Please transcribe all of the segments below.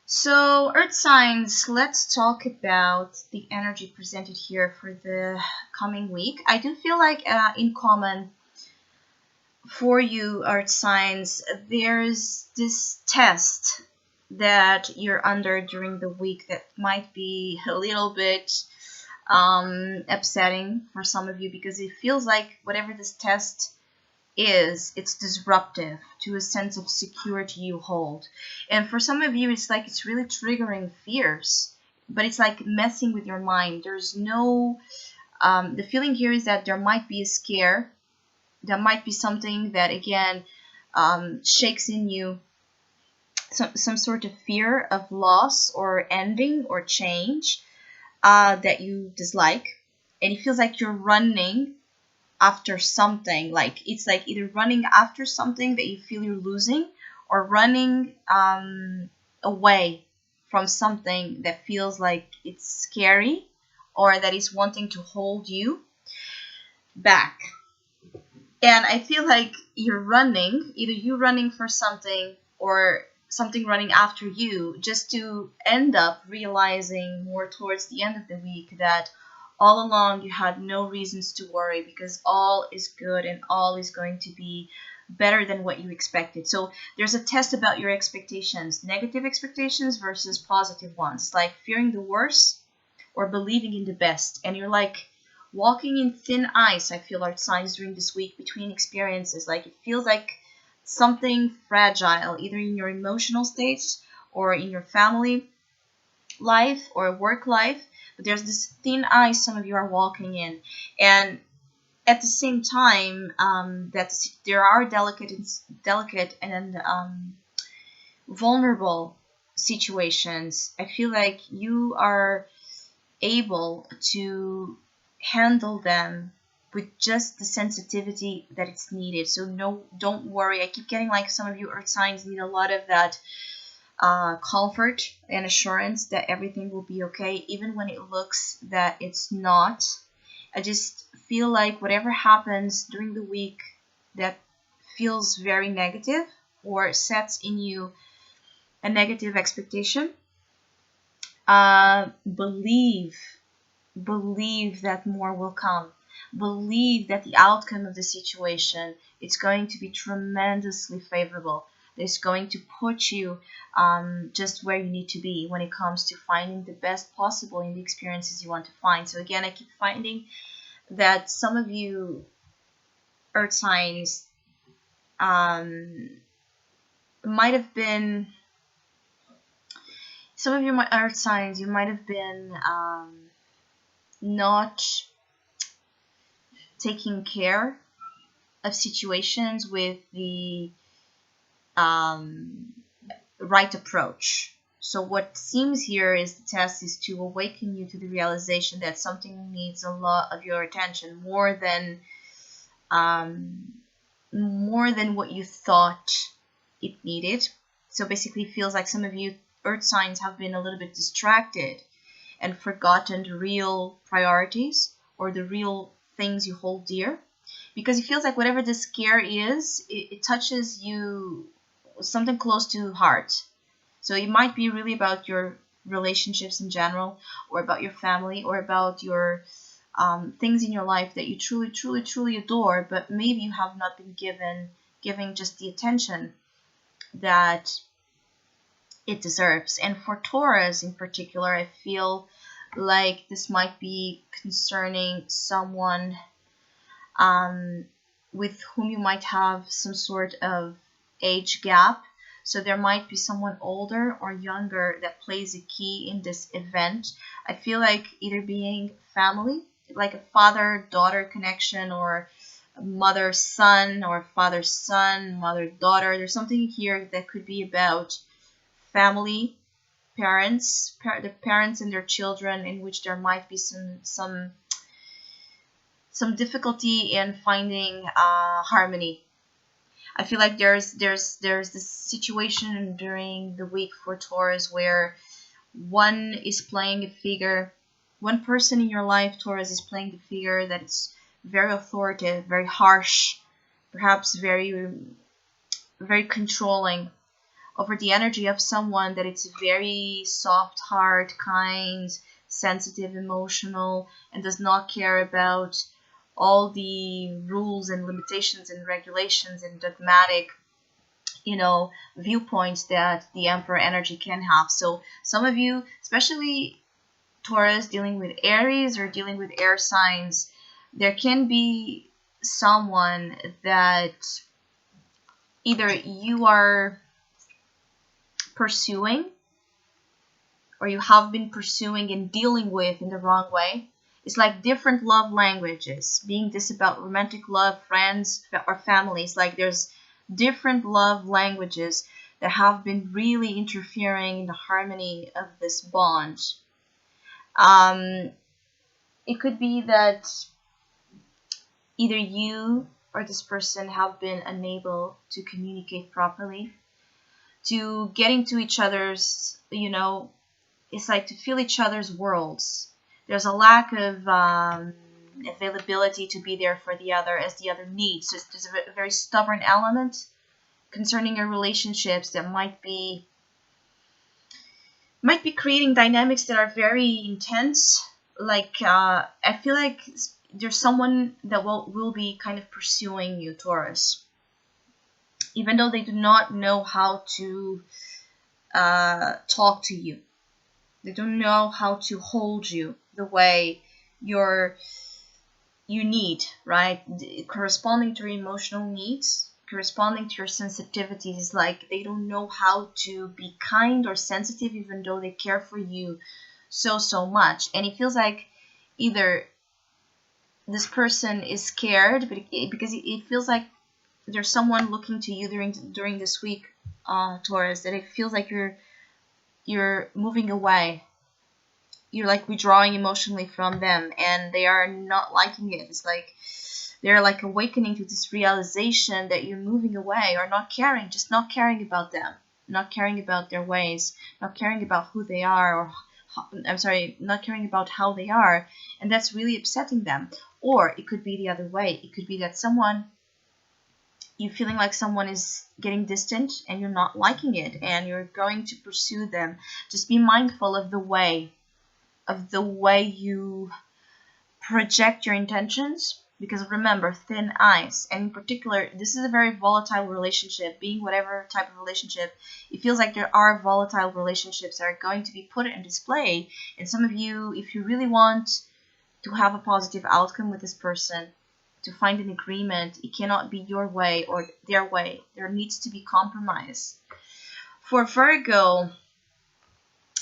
So, Earth signs, let's talk about the energy presented here for the coming week. I do feel like, in common for you, Earth signs, there's this test that you're under during the week that might be a little bit upsetting for some of you because it feels like whatever this test it's disruptive to a sense of security you hold. And for some of you, it's like it's really triggering fears, but it's like messing with your mind. There's no, the feeling here is that there might be a scare, there might be something that again shakes in you some sort of fear of loss or ending or change that you dislike. And it feels like you're running after something, like it's like either running after something that you feel you're losing or running away from something that feels like it's scary or that is wanting to hold you back. And I feel like you're running, either you running for something or something running after you, just to end up realizing more towards the end of the week that all along you had no reasons to worry because all is good and all is going to be better than what you expected. So there's a test about your expectations, negative expectations versus positive ones, like fearing the worst or believing in the best. And you're like walking in thin ice, I feel, like signs during this week between experiences. Like it feels like something fragile, either in your emotional states or in your family life or work life. But there's this thin ice some of you are walking in. And at the same time, that there are delicate and vulnerable situations. I feel like you are able to handle them with just the sensitivity that it's needed. So no, don't worry. I keep getting like some of you earth signs need a lot of that comfort and assurance that everything will be okay, even when it looks that it's not. I just feel like whatever happens during the week that feels very negative or sets in you a negative expectation, believe that more will come. Believe that the outcome of the situation it's going to be tremendously favorable. It's going to put you just where you need to be when it comes to finding the best possible in the experiences you want to find. So again, I keep finding that some of you earth signs might have been, some of you earth signs, you might have been not taking care of situations with the right approach. So what seems here is the test is to awaken you to the realization that something needs a lot of your attention more than what you thought it needed. So basically it feels like some of you earth signs have been a little bit distracted and forgotten the real priorities or the real things you hold dear, because it feels like whatever the scare is, it touches you something close to heart. So it might be really about your relationships in general, or about your family, or about your things in your life that you truly, truly, truly adore, but maybe you have not been giving just the attention that it deserves. And for Taurus in particular, I feel like this might be concerning someone with whom you might have some sort of age gap. So there might be someone older or younger that plays a key in this event. I feel like either being family, like a father-daughter connection, or mother-son, or father-son, mother-daughter. There's something here that could be about family, the parents and their children, in which there might be some difficulty in finding harmony. I feel like there's this situation during the week for Taurus where one is playing a figure, one person in your life, Taurus, is playing the figure that is very authoritative, very harsh, perhaps very very controlling, over the energy of someone that it's very soft heart, kind, sensitive, emotional, and does not care about all the rules and limitations and regulations and dogmatic, viewpoints that the Emperor energy can have. So some of you, especially Taurus, dealing with Aries or dealing with air signs, there can be someone that either you are pursuing or you have been pursuing and dealing with in the wrong way. It's like different love languages. Being this about romantic love, friends, or families, like there's different love languages that have been really interfering in the harmony of this bond. It could be that either you or this person have been unable to communicate properly, to get into each other's, it's like to feel each other's worlds. There's a lack of availability to be there for the other as the other needs. So there's a very stubborn element concerning your relationships that might be creating dynamics that are very intense. Like I feel like there's someone that will be kind of pursuing you, Taurus, even though they do not know how to talk to you. They don't know how to hold you the way you need, right? Corresponding to your emotional needs, corresponding to your sensitivities. Like they don't know how to be kind or sensitive, even though they care for you so much. And it feels like either this person is scared, because it feels like there's someone looking to you during this week, Taurus, that it feels like you're moving away. You're like withdrawing emotionally from them, and they are not liking it. It's like they're like awakening to this realization that you're moving away or not caring, just not caring about them, not caring about their ways, not caring about who they are, or not caring about how they are, and that's really upsetting them. Or it could be the other way. It could be that you're feeling like someone is getting distant and you're not liking it and you're going to pursue them. Just be mindful of the way you project your intentions, because remember, thin ice, and in particular, this is a very volatile relationship. Being whatever type of relationship, it feels like there are volatile relationships that are going to be put on display. And some of you, if you really want to have a positive outcome with this person, to find an agreement, it cannot be your way or their way. There needs to be compromise. For Virgo,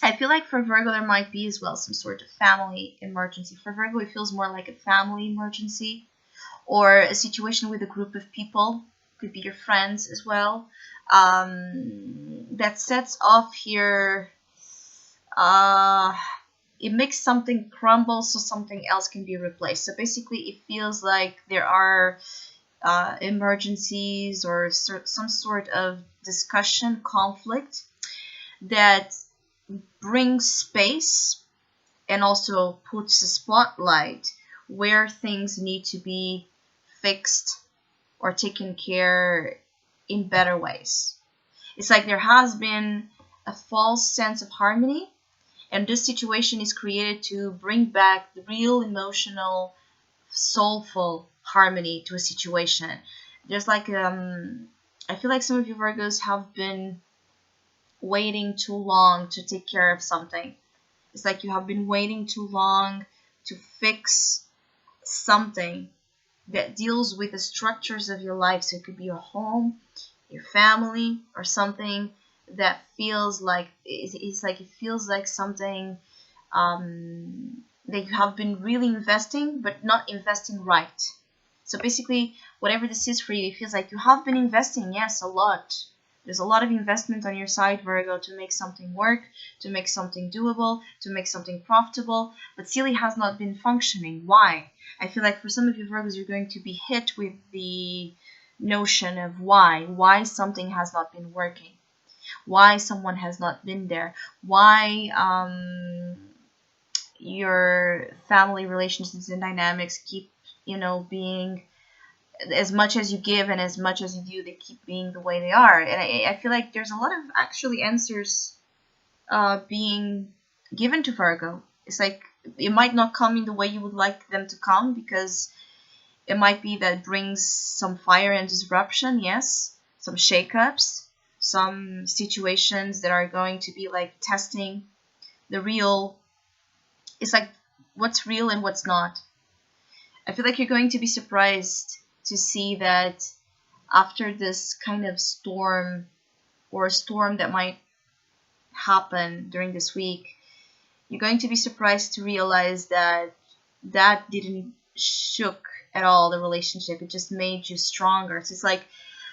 I feel like for Virgo there might be as well some sort of family emergency. For Virgo, it feels more like a family emergency or a situation with a group of people. Could be your friends as well. That sets off here. It makes something crumble so something else can be replaced. So basically, it feels like there are emergencies or some sort of discussion, conflict that brings space and also puts a spotlight where things need to be fixed or taken care in better ways. It's like there has been a false sense of harmony, and this situation is created to bring back the real emotional, soulful harmony to a situation. There's like I feel like some of you Virgos have been waiting too long to take care of something. It's like you have been waiting too long to fix something that deals with the structures of your life. So it could be your home, your family, or something that feels like it feels like something that you have been really investing but not investing right. So basically, whatever this is for you, it feels like you have been investing, yes, a lot. There's a lot of investment on your side, Virgo, to make something work, to make something doable, to make something profitable, but still it has not been functioning. Why? I feel like for some of you Virgos, you're going to be hit with the notion of why something has not been working, why someone has not been there, why your family relationships and dynamics keep, being as much as you give and as much as you do, they keep being the way they are. And I feel like there's a lot of actually answers being given to Virgo. It's like it might not come in the way you would like them to come, because it might be that it brings some fire and disruption, yes, some shakeups, some situations that are going to be like testing the real. It's like what's real and what's not. I feel like you're going to be surprised to see that after this kind of storm, or a storm that might happen during this week, you're going to be surprised to realize that that didn't shook at all the relationship. It just made you stronger. So it's like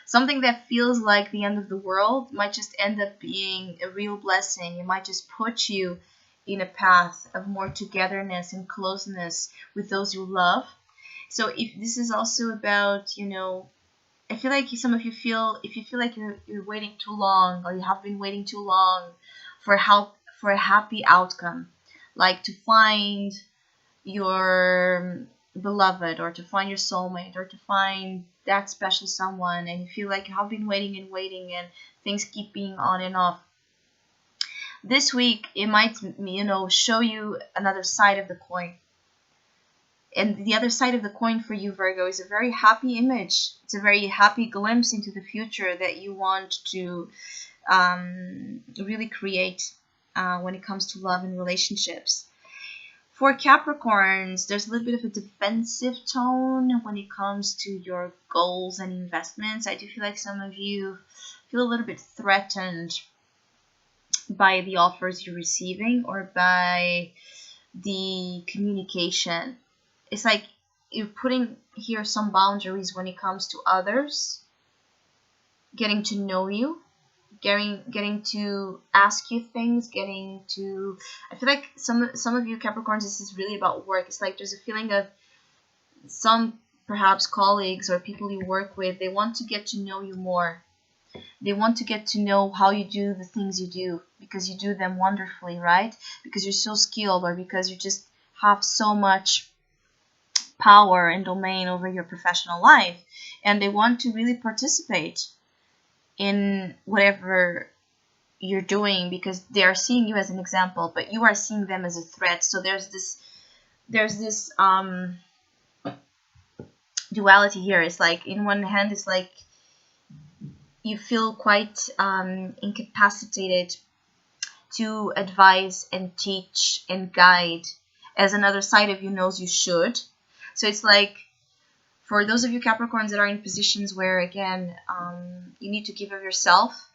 something that feels like the end of the world might just end up being a real blessing. It might just put you in a path of more togetherness and closeness with those you love. So if this is also about, I feel like some of you feel, if you feel like you're waiting too long, or you have been waiting too long for a happy outcome, like to find your beloved, or to find your soulmate, or to find that special someone, and you feel like you have been waiting and waiting and things keep being on and off. This week it might, show you another side of the coin. And the other side of the coin for you, Virgo, is a very happy image. It's a very happy glimpse into the future that you want to really create when it comes to love and relationships. For Capricorns, there's a little bit of a defensive tone when it comes to your goals and investments. I do feel like some of you feel a little bit threatened by the offers you're receiving, or by the communication. It's like you're putting here some boundaries when it comes to others getting to know you, getting to ask you things, getting to. I feel like some of you Capricorns, this is really about work. It's like there's a feeling of some perhaps colleagues or people you work with, they want to get to know you more. They want to get to know how you do the things you do, because you do them wonderfully, right? Because you're so skilled, or because you just have so much power and domain over your professional life, and they want to really participate in whatever you're doing, because they are seeing you as an example, but you are seeing them as a threat. So there's this duality here. It's like, in one hand, it's like you feel quite incapacitated to advise and teach and guide, as another side of you knows you should. So it's like, for those of you Capricorns that are in positions where, again, you need to give of yourself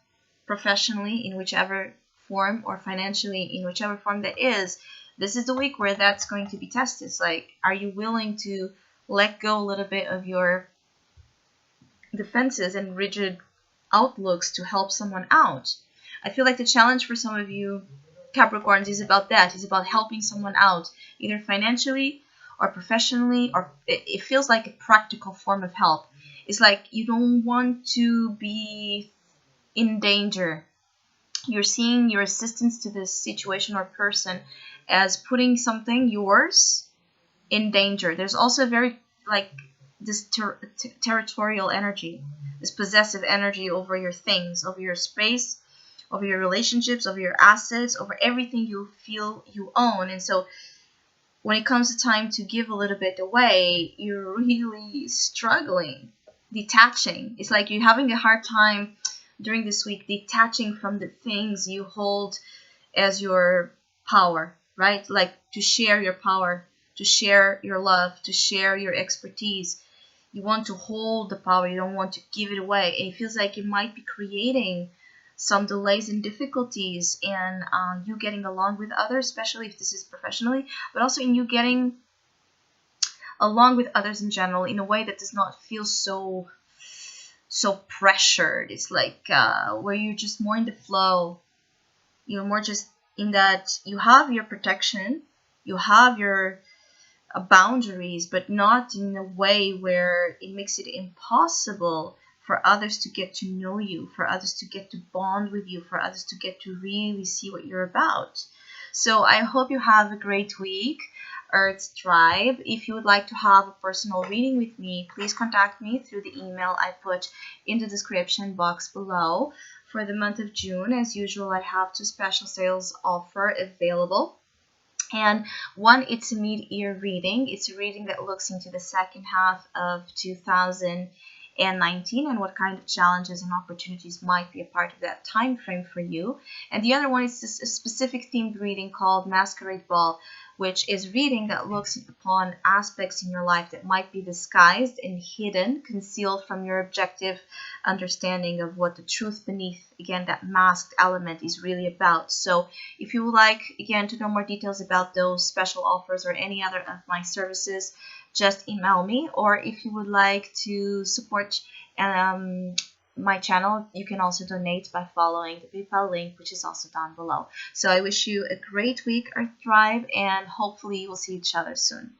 professionally in whichever form, or financially in whichever form that is, this is the week where that's going to be tested. It's like, are you willing to let go a little bit of your defenses and rigid outlooks to help someone out? I feel like the challenge for some of you Capricorns is about that. It's about helping someone out, either financially or professionally, or it feels like a practical form of help. It's like you don't want to be in danger. You're seeing your assistance to this situation or person as putting something yours in danger. There's also very like this territorial energy, this possessive energy over your things, over your space, over your relationships, over your assets, over everything you feel you own. And so when it comes to time to give a little bit away, you're really struggling, detaching. It's like you're having a hard time during this week detaching from the things you hold as your power, right? Like to share your power, to share your love, to share your expertise. You want to hold the power, you don't want to give it away. And it feels like it might be creating some delays and difficulties in you getting along with others, especially if this is professionally, but also in you getting along with others in general in a way that does not feel so pressured. It's like where you're just more in the flow. You're more just in that you have your protection, you have your boundaries, but not in a way where it makes it impossible for others to get to know you, for others to get to bond with you, for others to get to really see what you're about. So I hope you have a great week. Earth Tribe. If you would like to have a personal reading with me, please contact me through the email I put in the description box below. For the month of June, as usual, I have 2 special sales offer available. And one, it's a mid-year reading. It's a reading that looks into the second half of 2019 and what kind of challenges and opportunities might be a part of that time frame for you. And the other one is a specific themed reading called Masquerade Ball, which is reading that looks upon aspects in your life that might be disguised and hidden, concealed from your objective understanding of what the truth beneath, again, that masked element is really about. So if you would like, again, to know more details about those special offers or any other of my services, just email me. Or if you would like to support my channel, you can also donate by following the PayPal link, which is also down below. So I wish you a great week, Earth Tribe, and hopefully we'll see each other soon.